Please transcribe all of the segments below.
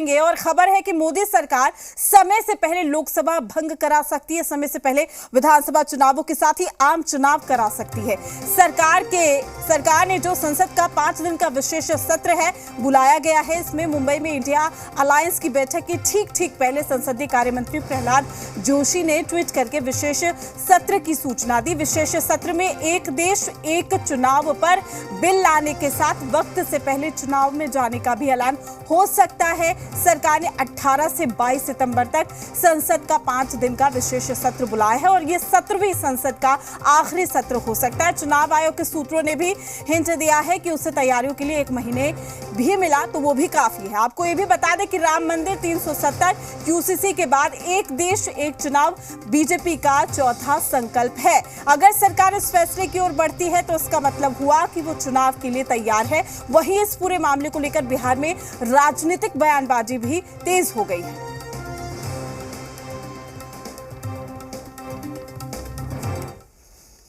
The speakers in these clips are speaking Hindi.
और खबर है कि मोदी सरकार समय से पहले लोकसभा भंग करा सकती है, समय से पहले विधानसभा चुनावों के साथ ही आम चुनाव करा सकती है। सरकार ने जो संसद का 5 दिन का विशेष सत्र है बुलाया गया है, इसमें मुंबई में इंडिया अलायंस की बैठक के ठीक पहले संसदीय कार्य मंत्री प्रहलाद जोशी ने ट्वीट करके विशेष सत्र की सूचना दी। विशेष सत्र में एक देश एक चुनाव पर बिल लाने के साथ वक्त से पहले चुनाव में जाने का भी ऐलान हो सकता है। सरकार ने 18 से 22 सितंबर तक संसद का 5 दिन का विशेष सत्र बुलाया है और ये 17वीं संसद का आखिरी सत्र हो सकता है। चुनाव आयोग के सूत्रों ने भी हिंट दिया है कि उसे तैयारियों के लिए 1 महीने भी मिला तो वो भी काफी है। आपको ये भी बता दें कि राम मंदिर 370 यूसीसी के बाद एक देश एक चुनाव बीजेपी का चौथा संकल्प है। अगर सरकार इस फैसले की ओर बढ़ती है तो इसका मतलब हुआ कि वो चुनाव के लिए तैयार है। वहीं इस पूरे मामले को लेकर बिहार में राजनीतिक बयानबाजी भी तेज हो गई है।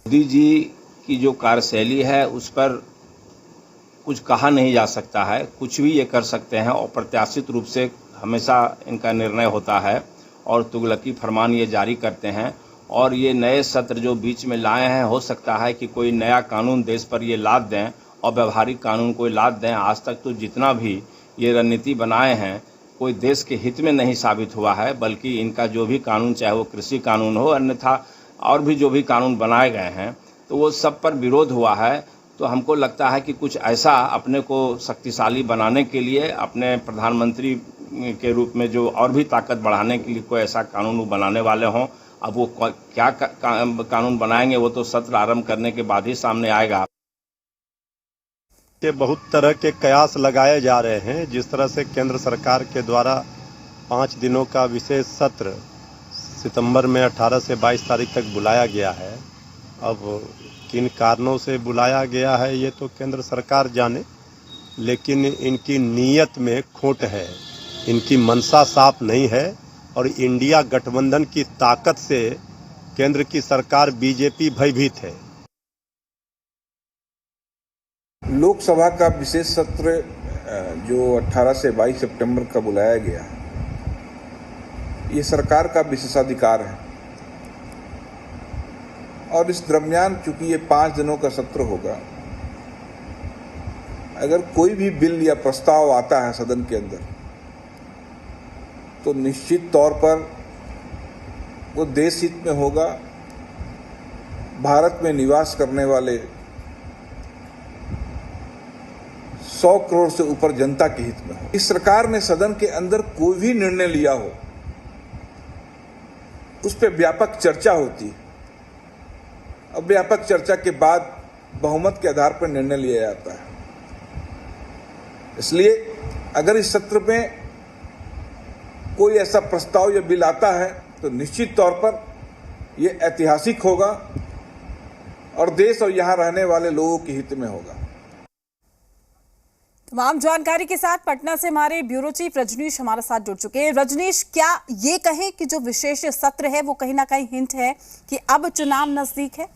मोदी जी की जो कार्यशैली है उस पर कुछ कहा नहीं जा सकता है, कुछ भी ये कर सकते हैं। अप्रत्याशित रूप से हमेशा इनका निर्णय होता है और तुगलकी फरमान ये जारी करते हैं। और ये नए सत्र जो बीच में लाए हैं, हो सकता है कि कोई नया कानून देश पर ये लाद दें और व्यवहारिक कानून कोई लाद दें। आज तक तो जितना भी ये रणनीति बनाए हैं कोई देश के हित में नहीं साबित हुआ है, बल्कि इनका जो भी कानून, चाहे वो कृषि कानून हो, अन्यथा और भी जो भी कानून बनाए गए हैं, तो वो सब पर विरोध हुआ है। तो हमको लगता है कि कुछ ऐसा अपने को शक्तिशाली बनाने के लिए, अपने प्रधानमंत्री के रूप में जो और भी ताकत बढ़ाने के लिए कोई ऐसा कानून बनाने वाले हों। अब वो क्या कानून बनाएंगे वो तो सत्र आरंभ करने के बाद ही सामने आएगा। ये बहुत तरह के कयास लगाए जा रहे हैं। जिस तरह से केंद्र सरकार के द्वारा 5 दिनों का विशेष सत्र सितंबर में 18 से 22 तारीख तक बुलाया गया है। अब किन कारणों से बुलाया गया है ये तो केंद्र सरकार जाने, लेकिन इनकी नीयत में खोट है, इनकी मंशा साफ नहीं है। और इंडिया गठबंधन की ताकत से केंद्र की सरकार बीजेपी भयभीत है। लोकसभा का विशेष सत्र जो 18 से 22 सितंबर का बुलाया गया, ये सरकार का विशेषाधिकार है। और इस दरमियान चूंकि ये 5 दिनों का सत्र होगा, अगर कोई भी बिल या प्रस्ताव आता है सदन के अंदर तो निश्चित तौर पर वो देश हित में होगा, भारत में निवास करने वाले 100 करोड़ से ऊपर जनता के हित में हो। इस सरकार ने सदन के अंदर कोई भी निर्णय लिया हो उस पर व्यापक चर्चा होती है। अब व्यापक चर्चा के बाद बहुमत के आधार पर निर्णय लिया जाता है। इसलिए अगर इस सत्र में कोई ऐसा प्रस्ताव या बिल आता है तो निश्चित तौर पर यह ऐतिहासिक होगा और देश और यहां रहने वाले लोगों के हित में होगा। तमाम जानकारी के साथ पटना से हमारे ब्यूरो चीफ रजनीश हमारे साथ जुड़ चुके हैं। रजनीश, क्या ये कहें कि जो विशेष सत्र है वो कहीं ना कहीं हिंट है कि अब चुनाव नजदीक है?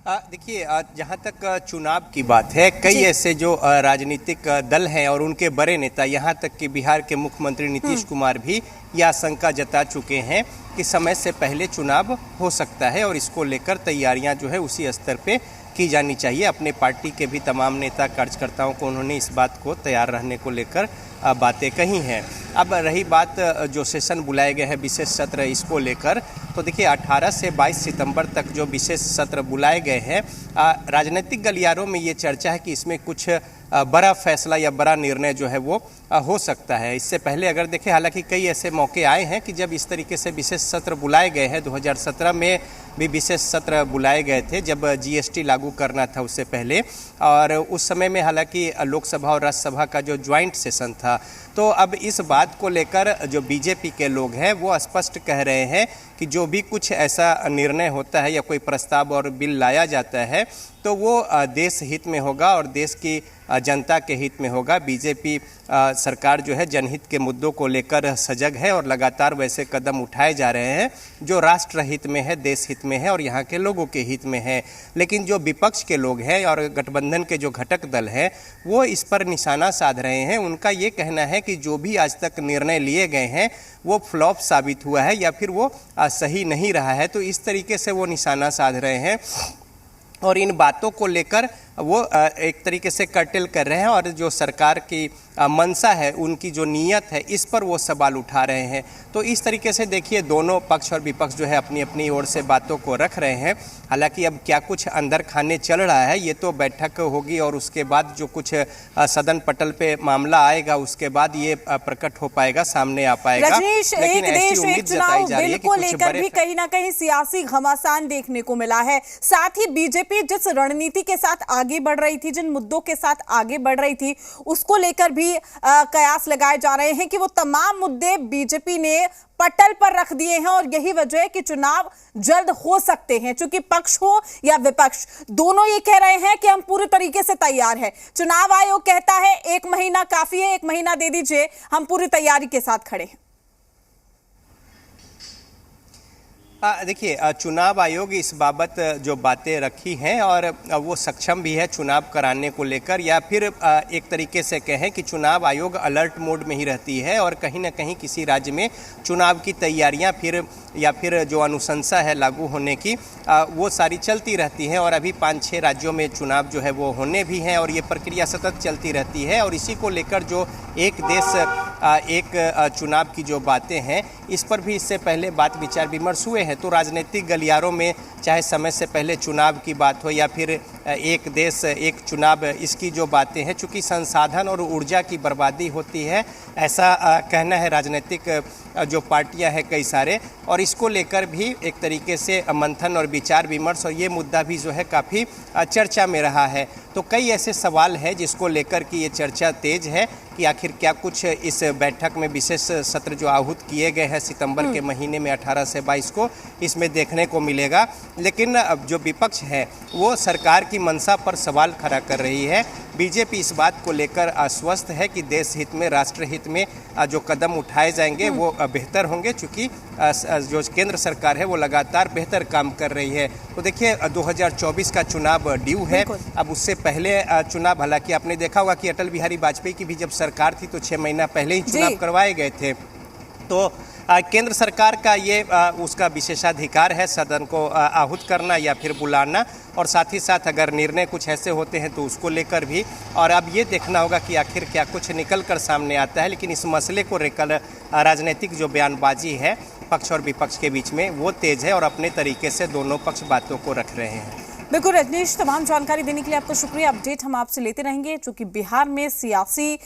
देखिए, जहाँ तक चुनाव की बात है, कई ऐसे जो राजनीतिक दल हैं और उनके बड़े नेता, यहाँ तक कि बिहार के मुख्यमंत्री नीतीश कुमार भी यह आशंका जता चुके हैं कि समय से पहले चुनाव हो सकता है और इसको लेकर तैयारियां जो है उसी स्तर पे की जानी चाहिए। अपने पार्टी के भी तमाम नेता कार्यकर्ताओं को उन्होंने इस बात को तैयार रहने को लेकर बातें कही हैं। अब रही बात जो सेशन बुलाए गए हैं विशेष सत्र, इसको लेकर तो देखिए 18 से 22 सितंबर तक जो विशेष सत्र बुलाए गए हैं, राजनीतिक गलियारों में ये चर्चा है कि इसमें कुछ बड़ा फैसला या बड़ा निर्णय जो है वो हो सकता है। इससे पहले अगर देखें, हालांकि कई ऐसे मौके आए हैं कि जब इस तरीके से विशेष सत्र बुलाए गए हैं। 2017 में भी विशेष सत्र बुलाए गए थे जब जीएसटी लागू करना था उससे पहले, और उस समय में हालांकि लोकसभा और राज्यसभा का जो ज्वाइंट सेशन था। तो अब इस बात को लेकर जो बीजेपी के लोग हैं वो स्पष्ट कह रहे हैं कि जो भी कुछ ऐसा निर्णय होता है या कोई प्रस्ताव और बिल लाया जाता है तो वो देश हित में होगा और देश की जनता के हित में होगा। बीजेपी सरकार जो है जनहित के मुद्दों को लेकर सजग है और लगातार वैसे कदम उठाए जा रहे हैं जो राष्ट्र हित में है, देश हित में है और यहाँ के लोगों के हित में है। लेकिन जो विपक्ष के लोग हैं और गठबंधन के जो घटक दल हैं वो इस पर निशाना साध रहे हैं। उनका ये कहना है कि जो भी आज तक निर्णय लिए गए हैं वो फ्लॉप साबित हुआ है या फिर वो सही नहीं रहा है। तो इस तरीके से वो निशाना साध रहे हैं और इन बातों को लेकर वो एक तरीके से कर्टेल कर रहे हैं और जो सरकार की मंशा है, उनकी जो नीयत है, इस पर वो सवाल उठा रहे हैं। तो इस तरीके से देखिए दोनों पक्ष और विपक्ष जो है अपनी अपनी ओर से बातों को रख रहे हैं। हालांकि अब क्या कुछ अंदर खाने चल रहा है ये तो बैठक होगी और उसके बाद जो कुछ सदन पटल पे मामला आएगा उसके बाद ये प्रकट हो पाएगा, सामने आ पाएगा। रजनीश, एक देश एक चुनाव बिल को लेकर भी कहीं ना कहीं सियासी घमासान देखने को मिला है। साथ ही बीजेपी जिस रणनीति के साथ आगे बढ़ रही थी, जिन मुद्दों के साथ आगे बढ़ रही थी, उसको लेकर भी कयास लगाए जा रहे हैं कि वो तमाम मुद्दे बीजेपी ने पटल पर रख दिए हैं और यही वजह है कि चुनाव जल्द हो सकते हैं। चूंकि पक्ष हो या विपक्ष, दोनों ये कह रहे हैं कि हम पूरी तरीके से तैयार हैं। चुनाव आयोग कहता है 1 महीना काफी है, 1 महीना दे दीजिए, हम पूरी तैयारी के साथ खड़े हैं। देखिए चुनाव आयोग इस बाबत जो बातें रखी हैं और वो सक्षम भी है चुनाव कराने को लेकर, या फिर एक तरीके से कहें कि चुनाव आयोग अलर्ट मोड में ही रहती है और कहीं ना कहीं किसी राज्य में चुनाव की तैयारियां फिर जो अनुशंसा है लागू होने की वो सारी चलती रहती हैं। और अभी 5-6 राज्यों में चुनाव जो है वो होने भी हैं और ये प्रक्रिया सतत चलती रहती है। और इसी को लेकर जो एक देश एक चुनाव की जो बातें हैं, इस पर भी इससे पहले बात विचार विमर्श हुए हैं। तो राजनीतिक गलियारों में चाहे समय से पहले चुनाव की बात हो या फिर एक देश एक चुनाव, इसकी जो बातें हैं, चूंकि संसाधन और ऊर्जा की बर्बादी होती है, ऐसा कहना है राजनीतिक जो पार्टियां हैं कई सारे, और इसको लेकर भी एक तरीके से मंथन और विचार विमर्श और ये मुद्दा भी जो है काफ़ी चर्चा में रहा है। तो कई ऐसे सवाल हैं जिसको लेकर कि ये चर्चा तेज है कि आखिर क्या कुछ इस बैठक में विशेष सत्र जो आहूत किए गए हैं सितंबर के महीने में 18 से 22 को, इसमें देखने को मिलेगा। लेकिन जो विपक्ष है वो सरकार की मंशा पर सवाल खड़ा कर रही है। बीजेपी इस बात को लेकर आश्वस्त है कि देश हित में, राष्ट्र हित में जो कदम उठाए जाएंगे वो बेहतर होंगे, चूँकि जो केंद्र सरकार है वो लगातार बेहतर काम कर रही है। तो देखिए 2024 का चुनाव ड्यू है। अब उससे पहले चुनाव, हालांकि आपने देखा होगा कि अटल बिहारी वाजपेयी की भी जब सरकार थी तो 6 महीना पहले ही चुनाव करवाए गए थे। तो केंद्र सरकार का ये उसका विशेषाधिकार है सदन को आहूत करना या फिर बुलाना, और साथ ही साथ अगर निर्णय कुछ ऐसे होते हैं तो उसको लेकर भी। और अब ये देखना होगा कि आखिर क्या कुछ निकल कर सामने आता है। लेकिन इस मसले को लेकर राजनीतिक जो बयानबाजी है पक्ष और विपक्ष के बीच में वो तेज है और अपने तरीके से दोनों पक्ष बातों को रख रहे हैं। बिल्कुल रजनीश, तमाम जानकारी देने के लिए आपका शुक्रिया। अपडेट हम आपसे लेते रहेंगे, चूंकि बिहार में सियासी